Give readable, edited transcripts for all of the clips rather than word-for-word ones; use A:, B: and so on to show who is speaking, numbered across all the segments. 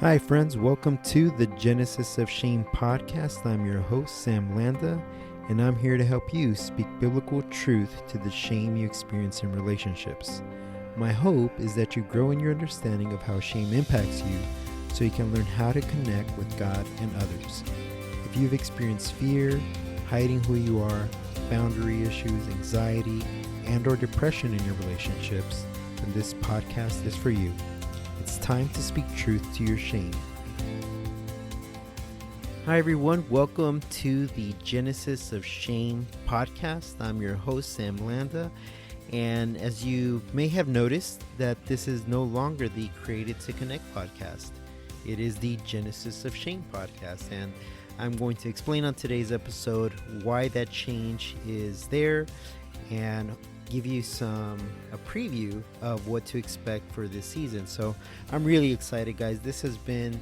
A: Hi, friends. Welcome to the Genesis of Shame podcast. I'm your host, Sam Landa, and I'm here to help you speak biblical truth to the shame you experience in relationships. My hope is that you grow in your understanding of how shame impacts you so you can learn how to connect with God and others. If you've experienced fear, hiding who you are, boundary issues, anxiety, and/or depression in your relationships, then this podcast is for you. It's time to speak truth to your shame. Hi, everyone. Welcome to the Genesis of Shame podcast. I'm your host, Sam Landa. And as you may have noticed, that this is no longer the Created to Connect podcast. It is the Genesis of Shame podcast. And I'm going to explain on today's episode why that change is there and give you a preview of what to expect for this season. So I'm really excited, guys. This has been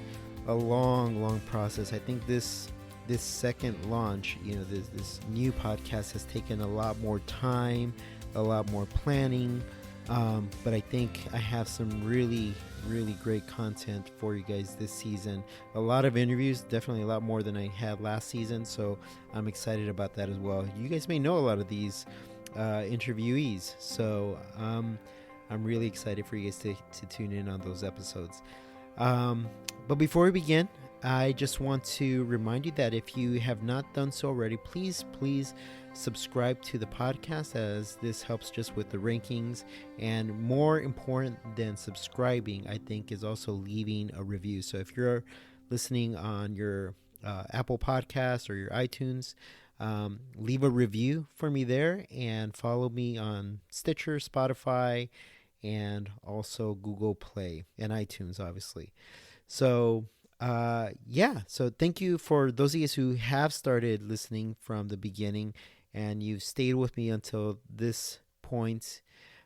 A: a long process. I think this second launch, this new podcast has taken a lot more time, a lot more planning, but I think I have some really great content for you guys this season. A lot of interviews, definitely a lot more than I had last season, so I'm excited about that as well. You guys may know a lot of these interviewees, so I'm really excited for you guys to tune in on those episodes. But before we begin, I just want to remind you that if you have not done so already, please subscribe to the podcast, as this helps just with the rankings. And more important than subscribing, I think, is also leaving a review. So if you're listening on your Apple Podcast or your iTunes, leave a review for me there, and follow me on Stitcher, Spotify, and also Google Play and iTunes, obviously. So so thank you for those of you who have started listening from the beginning and you've stayed with me until this point.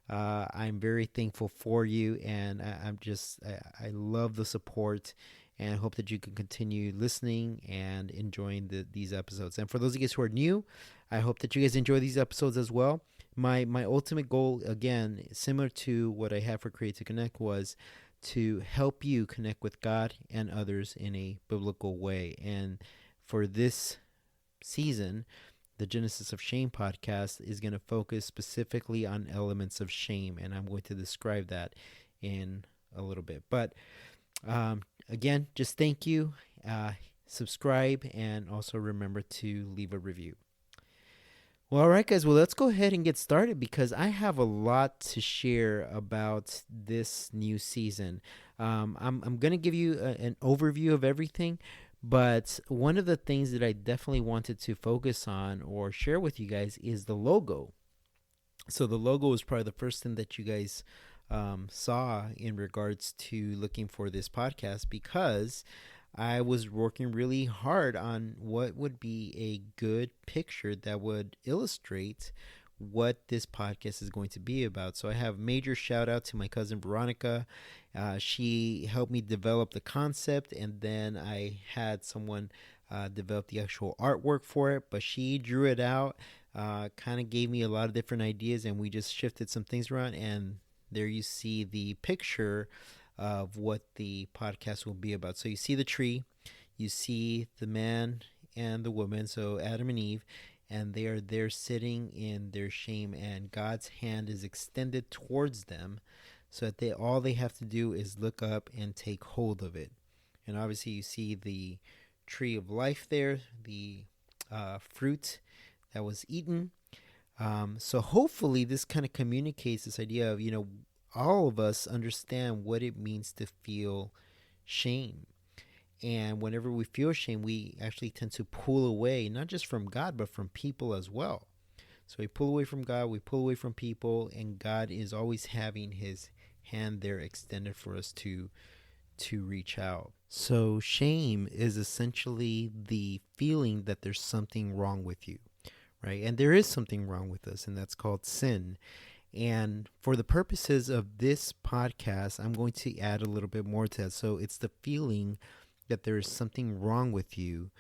A: I'm very thankful for you, and I love the support, and I hope that you can continue listening and enjoying these episodes. And for those of you who are new, I hope that you guys enjoy these episodes as well. My ultimate goal, again, similar to what I had for Create to Connect, was to help you connect with God and others in a biblical way. And for this season, the Genesis of Shame podcast is going to focus specifically on elements of shame, and I'm going to describe that in a little bit. But again, just thank you, subscribe, and also remember to leave a review. Well, all right, guys. Well, let's go ahead and get started, because I have a lot to share about this new season. I'm going to give you an overview of everything, but one of the things that I definitely wanted to focus on or share with you guys is the logo. So the logo is probably the first thing that you guys saw in regards to looking for this podcast, because I was working really hard on what would be a good picture that would illustrate what this podcast is going to be about. So I have major shout out to my cousin Veronica. She helped me develop the concept, and then I had someone develop the actual artwork for it, but she drew it out, kind of gave me a lot of different ideas, and we just shifted some things around, and there you see the picture of what the podcast will be about. So you see the tree, you see the man and the woman, so Adam and Eve, and they are there sitting in their shame, and God's hand is extended towards them, so that all they have to do is look up and take hold of it. And obviously you see the tree of life there, the fruit that was eaten. So hopefully this kind of communicates this idea of, all of us understand what it means to feel shame. And whenever we feel shame, we actually tend to pull away, not just from God, but from people as well. So we pull away from God, we pull away from people, and God is always having his hand there extended for us to reach out. So shame is essentially the feeling that there's something wrong with you, right? And there is something wrong with us, and that's called sin. And for the purposes of this podcast, I'm going to add a little bit more to that. So it's the feeling that there is something wrong with you.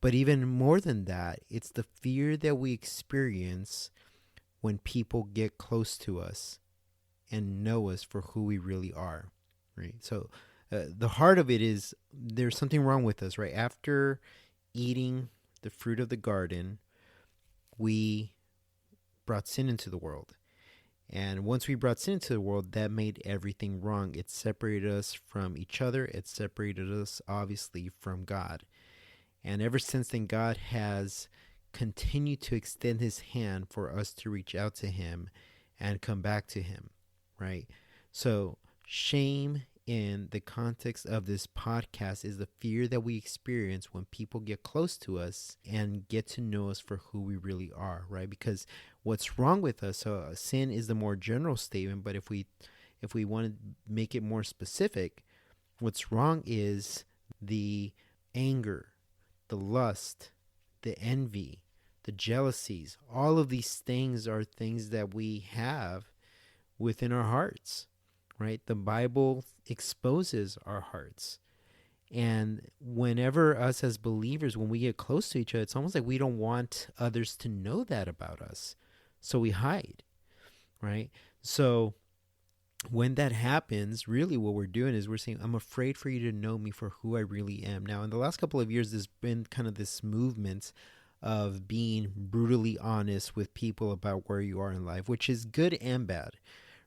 A: But even more than that, it's the fear that we experience when people get close to us and know us for who we really are, right? So the heart of it is there's something wrong with us, right? After eating the fruit of the garden, we brought sin into the world. And once we brought sin into the world, that made everything wrong. It separated us from each other. It separated us, obviously, from God. And ever since then, God has continued to extend his hand for us to reach out to him and come back to him, right? So, shame in the context of this podcast is the fear that we experience when people get close to us and get to know us for who we really are, right? Because what's wrong with us, so sin is the more general statement, but if we want to make it more specific, what's wrong is the anger, the lust, the envy, the jealousies. All of these things are things that we have within our hearts, right? The Bible exposes our hearts. And whenever us as believers, when we get close to each other, it's almost like we don't want others to know that about us. So we hide, right? So when that happens, really what we're doing is we're saying, I'm afraid for you to know me for who I really am. Now, in the last couple of years, there's been kind of this movement of being brutally honest with people about where you are in life, which is good and bad,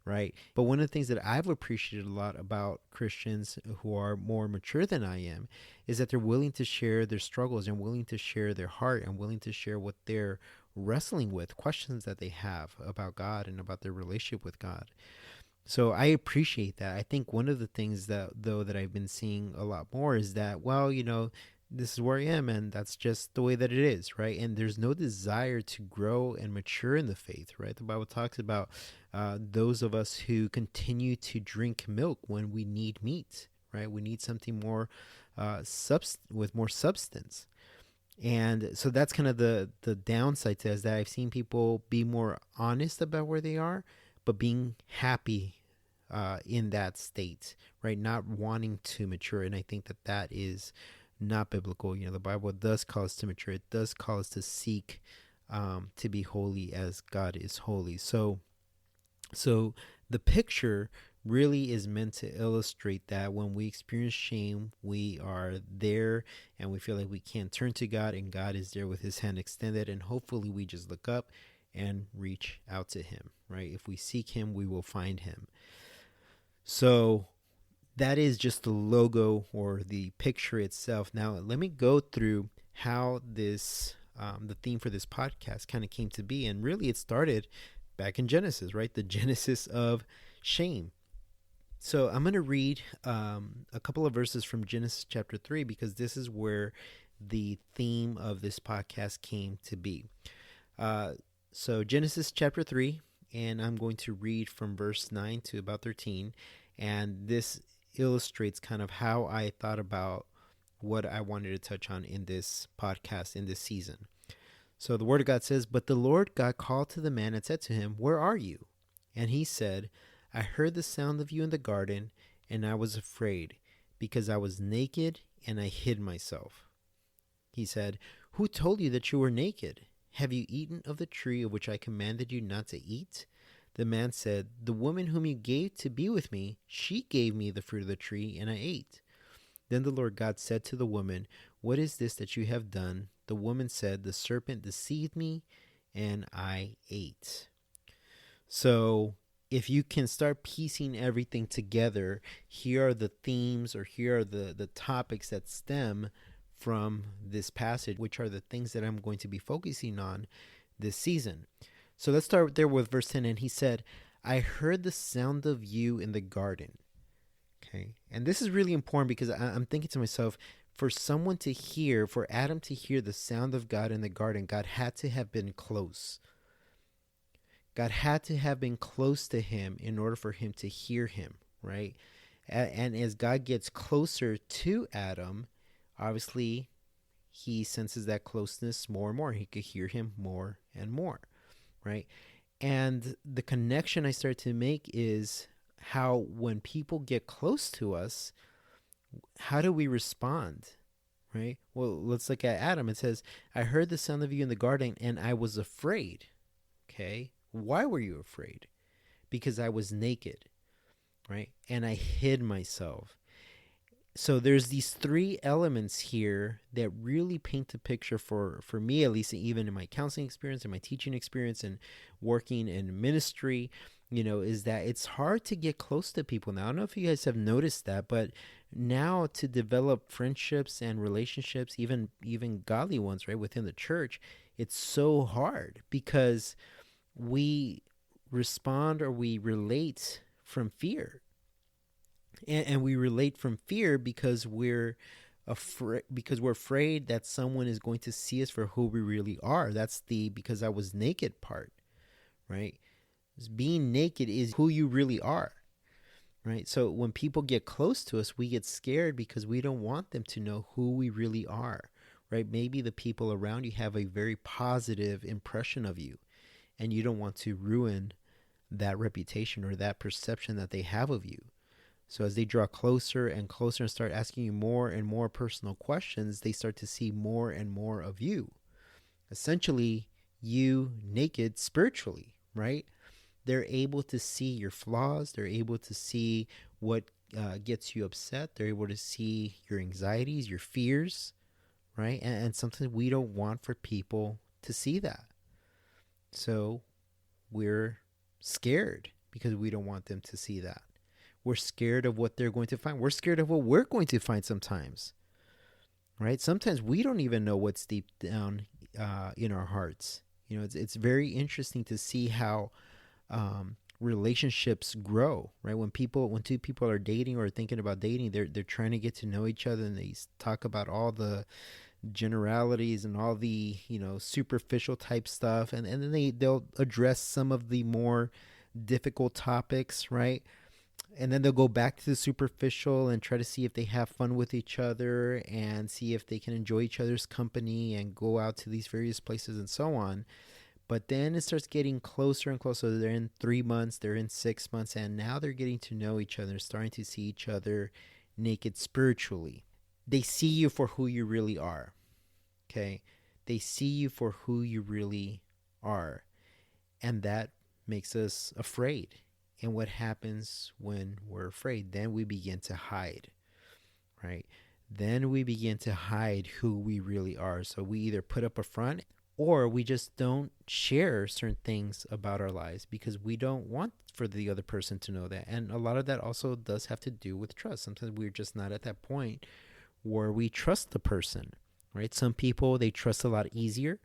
A: right? But one of the things that I've appreciated a lot about Christians who are more mature than I am is that they're willing to share their struggles and willing to share their heart and willing to share what they're wrestling with, questions that they have about God and about their relationship with God. So I appreciate that. I think one of the things that I've been seeing a lot more is that, well, this is where I am and that's just the way that it is, right? And there's no desire to grow and mature in the faith, right? The Bible talks about those of us who continue to drink milk when we need meat, right? We need something more with more substance. And so that's kind of the downside to it, is that I've seen people be more honest about where they are, but being happy in that state, right? Not wanting to mature. And I think that is not biblical. The Bible does call us to mature. It does call us to seek to be holy as God is holy. So the picture really is meant to illustrate that when we experience shame, we are there and we feel like we can't turn to God, and God is there with his hand extended, and hopefully we just look up and reach out to him, right? If we seek him, we will find him. So that is just the logo or the picture itself. Now, let me go through how this, the theme for this podcast kind of came to be. And really it started back in Genesis, right? The genesis of shame. So I'm going to read a couple of verses from Genesis chapter 3, because this is where the theme of this podcast came to be. So Genesis chapter 3, and I'm going to read from verse 9 to about 13. And this illustrates kind of how I thought about what I wanted to touch on in this podcast, in this season. So the word of God says, "But the Lord God called to the man and said to him, 'Where are you?' And he said, 'I heard the sound of you in the garden, and I was afraid, because I was naked and I hid myself.' He said, 'Who told you that you were naked? Have you eaten of the tree of which I commanded you not to eat?' The man said, 'The woman whom you gave to be with me, she gave me the fruit of the tree, and I ate.' Then the Lord God said to the woman, 'What is this that you have done?' The woman said, 'The serpent deceived me, and I ate.'" So if you can start piecing everything together, here are the themes, or here are the topics that stem from this passage, which are the things that I'm going to be focusing on this season. So let's start there with verse 10. And he said, "I heard the sound of you in the garden." Okay. And this is really important, because I'm thinking to myself, for someone to hear, for Adam to hear the sound of God in the garden, God had to have been close. God had to have been close to him in order for him to hear him, right? And as God gets closer to Adam, obviously he senses that closeness more and more. He could hear him more and more, right? And the connection I start to make is how when people get close to us, how do we respond, right? Well, let's look at Adam. It says, "I heard the sound of you in the garden, and I was afraid." Okay, why were you afraid? Because I was naked, right? And I hid myself. So there's these three elements here that really paint the picture for me, at least, even in my counseling experience and my teaching experience and working in ministry, is that it's hard to get close to people now. I don't know if you guys have noticed that, but now to develop friendships and relationships, even godly ones, right, within the church, it's so hard because we respond or we relate from fear, and we relate from fear because we're afraid that someone is going to see us for who we really are. That's the because I was naked part, right? Being naked is who you really are, right? So when people get close to us, we get scared because we don't want them to know who we really are, right? Maybe the people around you have a very positive impression of you, and you don't want to ruin that reputation or that perception that they have of you. So as they draw closer and closer and start asking you more and more personal questions, they start to see more and more of you. Essentially, you naked spiritually, right? They're able to see your flaws. They're able to see what gets you upset. They're able to see your anxieties, your fears, right? And something we don't want for people to see that. So we're scared because we don't want them to see that. We're scared of what they're going to find. We're scared of what we're going to find sometimes, right? Sometimes we don't even know what's deep down in our hearts. It's very interesting to see how relationships grow, right? When two people are dating or thinking about dating, they're trying to get to know each other, and they talk about all the generalities and all the superficial type stuff, and then they'll address some of the more difficult topics, right? And then they'll go back to the superficial and try to see if they have fun with each other and see if they can enjoy each other's company and go out to these various places and so on. But then it starts getting closer and closer. They're in 3 months, they're in 6 months, and now they're getting to know each other, starting to see each other naked spiritually. They see you for who you really are, okay? They see you for who you really are. And that makes us afraid. And what happens when we're afraid? Then we begin to hide, right? Then we begin to hide who we really are. So we either put up a front or we just don't share certain things about our lives because we don't want for the other person to know that. And a lot of that also does have to do with trust. Sometimes we're just not at that point where we trust the person, right? Some people, they trust a lot easier.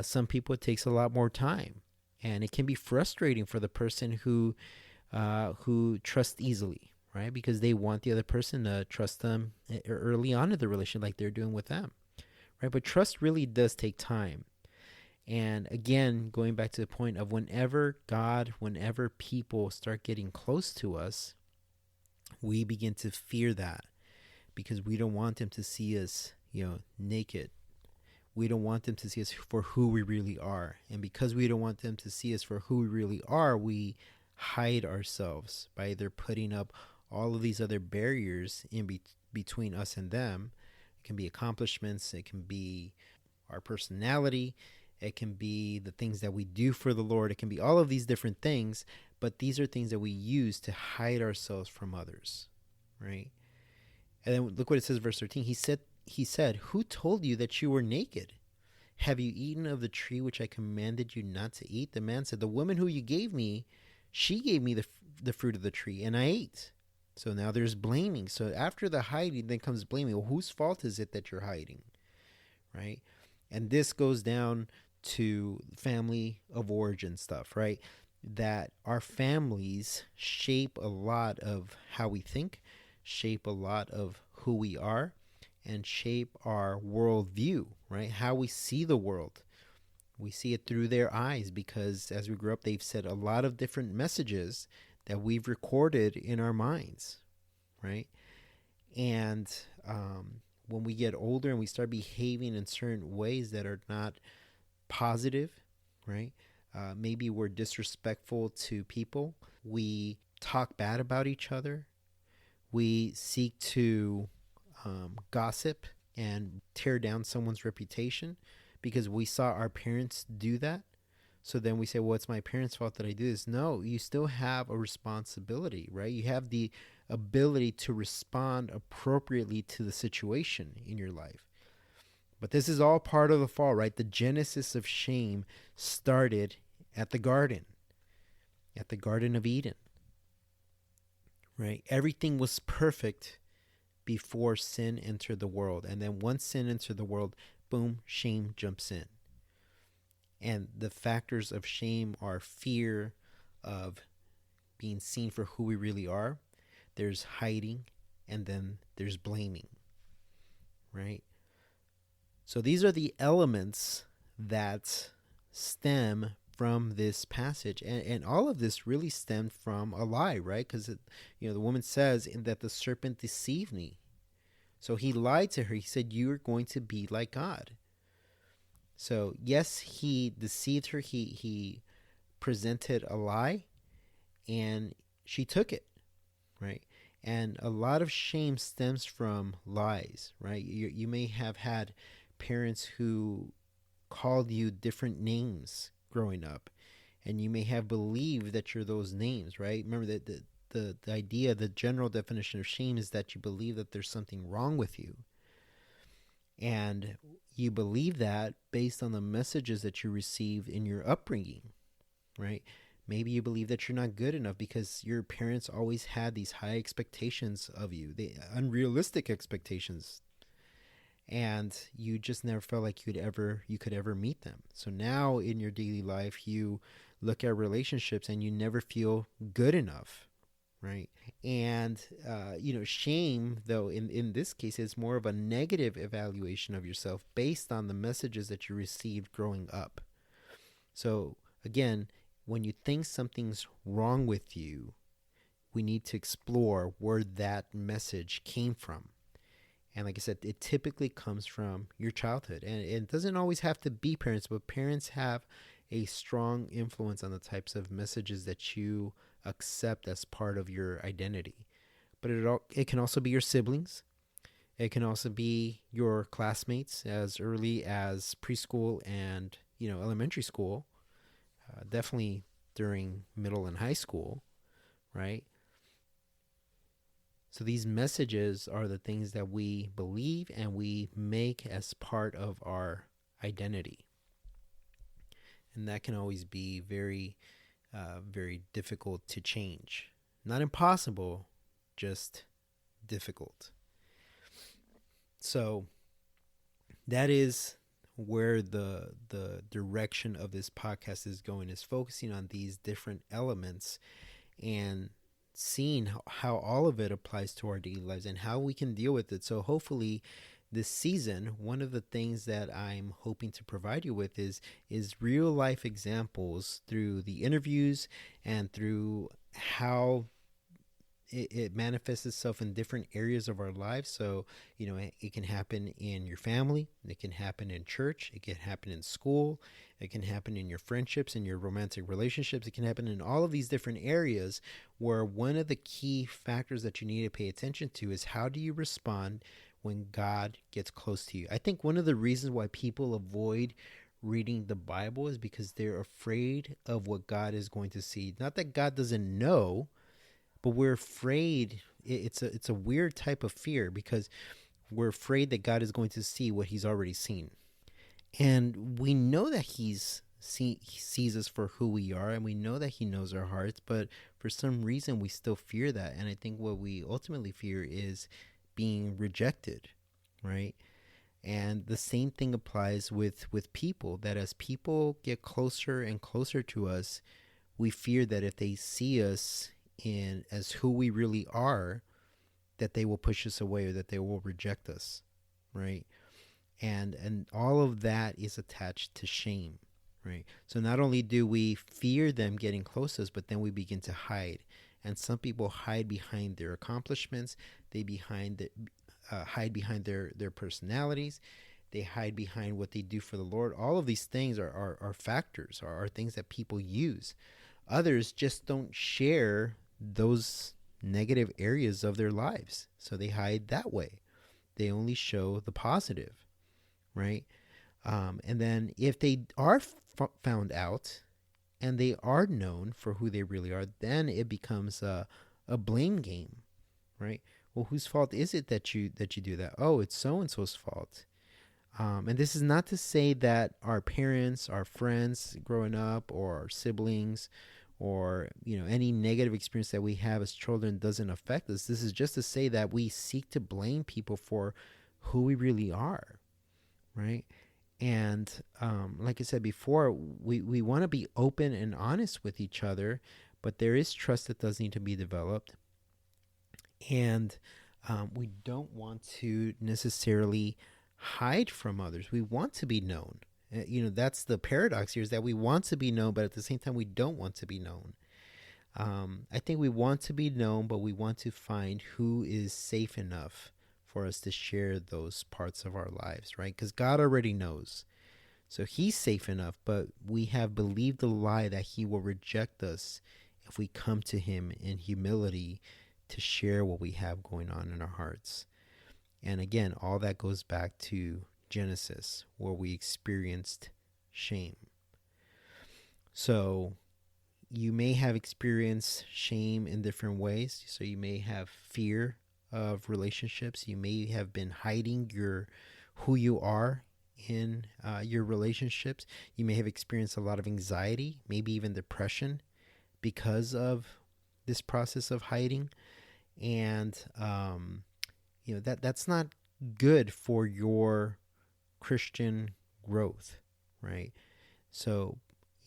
A: Some people, it takes a lot more time. And it can be frustrating for the person who trusts easily, right? Because they want the other person to trust them early on in the relationship like they're doing with them, right? But trust really does take time. And again, going back to the point of whenever people start getting close to us, we begin to fear that because we don't want them to see us, naked. We don't want them to see us for who we really are. And because we don't want them to see us for who we really are, we hide ourselves by either putting up all of these other barriers in between us and them. It can be accomplishments. It can be our personality. It can be the things that we do for the Lord. It can be all of these different things. But these are things that we use to hide ourselves from others, right? And then look what it says, verse 13. He said, "Who told you that you were naked? Have you eaten of the tree which I commanded you not to eat?" The man said, "The woman who you gave me, she gave me the fruit of the tree, and I ate." So now there's blaming. So after the hiding, then comes blaming. Well, whose fault is it that you're hiding, right? And this goes down to family of origin stuff, right? That our families shape a lot of how we think, shape a lot of who we are, and shape our worldview, right? How we see the world. We see it through their eyes because as we grew up, they've said a lot of different messages that we've recorded in our minds, right? And when we get older and we start behaving in certain ways that are not positive, right? Maybe we're disrespectful to people. We talk bad about each other. We seek to gossip and tear down someone's reputation because we saw our parents do that. So then we say, well, it's my parents' fault that I do this. No, you still have a responsibility, right? You have the ability to respond appropriately to the situation in your life. But this is all part of the fall, right? The genesis of shame started at the Garden of Eden, right? Everything was perfect before sin entered the world. And then once sin entered the world, boom, shame jumps in. And the factors of shame are fear of being seen for who we really are. There's hiding, and then there's blaming, right? So these are the elements that stem from this passage. And all of this really stemmed from a lie, right? Because, the woman says that the serpent deceived me. So he lied to her. He said, you're going to be like God. So yes, he deceived her. He presented a lie, and she took it, right? And a lot of shame stems from lies, right? You may have had parents who called you different names growing up, and you may have believed that you're those names, right? Remember that the idea, the general definition of shame is that you believe that there's something wrong with you. And you believe that based on the messages that you received in your upbringing, right? Maybe you believe that you're not good enough because your parents always had these high expectations of you, the unrealistic expectations, and you just never felt like you could ever meet them. So now in your daily life, you look at relationships and you never feel good enough, right? And shame, though, in this case, is more of a negative evaluation of yourself based on the messages that you received growing up. So again, when you think something's wrong with you, we need to explore where that message came from. And like I said, it typically comes from your childhood. And it doesn't always have to be parents, but parents have a strong influence on the types of messages that you accept as part of your identity. But it can also be your siblings. It can also be your classmates as early as preschool and elementary school. Definitely during middle and high school, right? So these messages are the things that we believe and we make as part of our identity. And that can always be very, very difficult to change. Not impossible, just difficult. So that is where the direction of this podcast is going, is focusing on these different elements and seeing how all of it applies to our daily lives and how we can deal with it. So hopefully this season, one of the things that I'm hoping to provide you with is real life examples through the interviews and through how it manifests itself in different areas of our lives. So, it can happen in your family, it can happen in church, it can happen in school, it can happen in your friendships, in your romantic relationships. It can happen in all of these different areas where one of the key factors that you need to pay attention to is how do you respond when God gets close to you. I think one of the reasons why people avoid reading the Bible is because they're afraid of what God is going to see. Not that God doesn't know, but we're afraid. It's a weird type of fear because we're afraid that God is going to see what he's already seen. And we know that he sees us for who we are, and we know that he knows our hearts, but for some reason we still fear that. And I think what we ultimately fear is being rejected, right? And the same thing applies with people, that as people get closer and closer to us, we fear that if they see us in as who we really are, that they will push us away or that they will reject us, right? And all of that is attached to shame, right? So not only do we fear them getting close to us, but then we begin to hide. And some people hide behind their accomplishments. They hide behind their personalities. They hide behind what they do for the Lord. All of these things are factors, are things that people use. Others just don't share those negative areas of their lives, so they hide that way. They only show the positive, right? And then if they are found out and they are known for who they really are, then it becomes a blame game, right? Well, whose fault is it that you do that? Oh, it's so and so's fault. And this is not to say that our parents, our friends growing up, or our siblings, or any negative experience that we have as children doesn't affect us. This is just to say that we seek to blame people for who we really are, right? And like I said before, we want to be open and honest with each other, but there is trust that does need to be developed. And we don't want to necessarily hide from others. We want to be known. That's the paradox here, is that we want to be known, but at the same time, we don't want to be known. I think we want to be known, but we want to find who is safe enough for us to share those parts of our lives, right? Because God already knows. So he's safe enough, but we have believed the lie that he will reject us if we come to him in humility to share what we have going on in our hearts. And again, all that goes back to Genesis, where we experienced shame. So you may have experienced shame in different ways. So you may have fear of relationships. You may have been hiding who you are in your relationships. You may have experienced a lot of anxiety, maybe even depression, because of this process of hiding. And that's not good for your Christian growth, right? So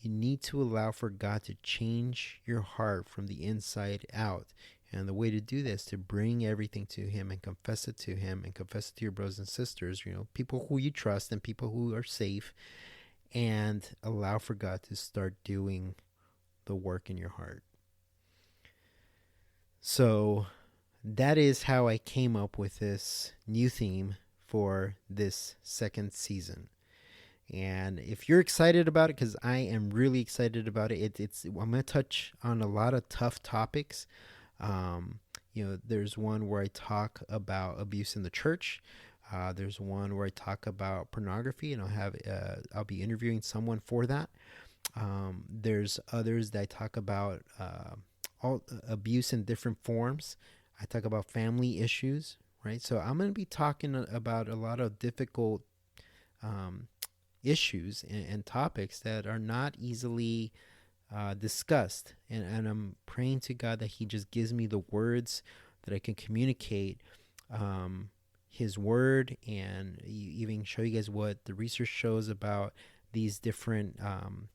A: you need to allow for God to change your heart from the inside out. And the way to do this is to bring everything to him and confess it to him and confess it to your brothers and sisters, people who you trust and people who are safe, and allow for God to start doing the work in your heart. So that is how I came up with this new theme for this second season. And if you're excited about it, because I am really excited about it, I'm going to touch on a lot of tough topics. There's one where I talk about abuse in the church. There's one where I talk about pornography, and I'll be interviewing someone for that. There's others that I talk about all abuse in different forms. I talk about family issues, right? So I'm going to be talking about a lot of difficult issues and topics that are not easily discussed. And I'm praying to God that he just gives me the words that I can communicate his word, and even show you guys what the research shows about these different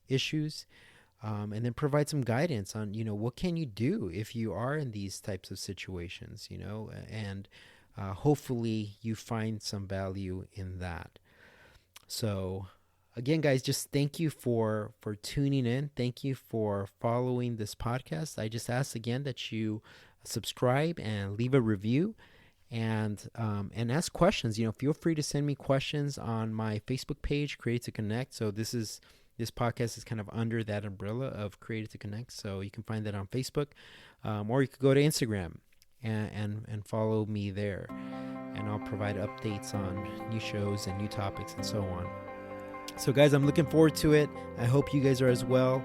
A: issues. And then provide some guidance on, what can you do if you are in these types of situations, and hopefully you find some value in that. So again, guys, just thank you for tuning in. Thank you for following this podcast. I just ask again that you subscribe and leave a review, and ask questions. Feel free to send me questions on my Facebook page, Created to Connect. So this podcast is kind of under that umbrella of Created to Connect. So you can find that on Facebook, or you could go to Instagram and follow me there. And I'll provide updates on new shows and new topics and so on. So guys, I'm looking forward to it. I hope you guys are as well.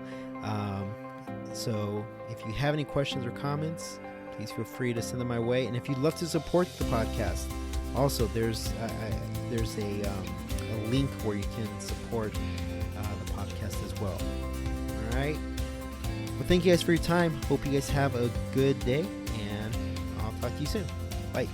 A: So if you have any questions or comments, please feel free to send them my way. And if you'd love to support the podcast, also there's a link where you can support the podcast as well. All right. Well, thank you guys for your time. Hope you guys have a good day, and I'll talk to you soon. Bye.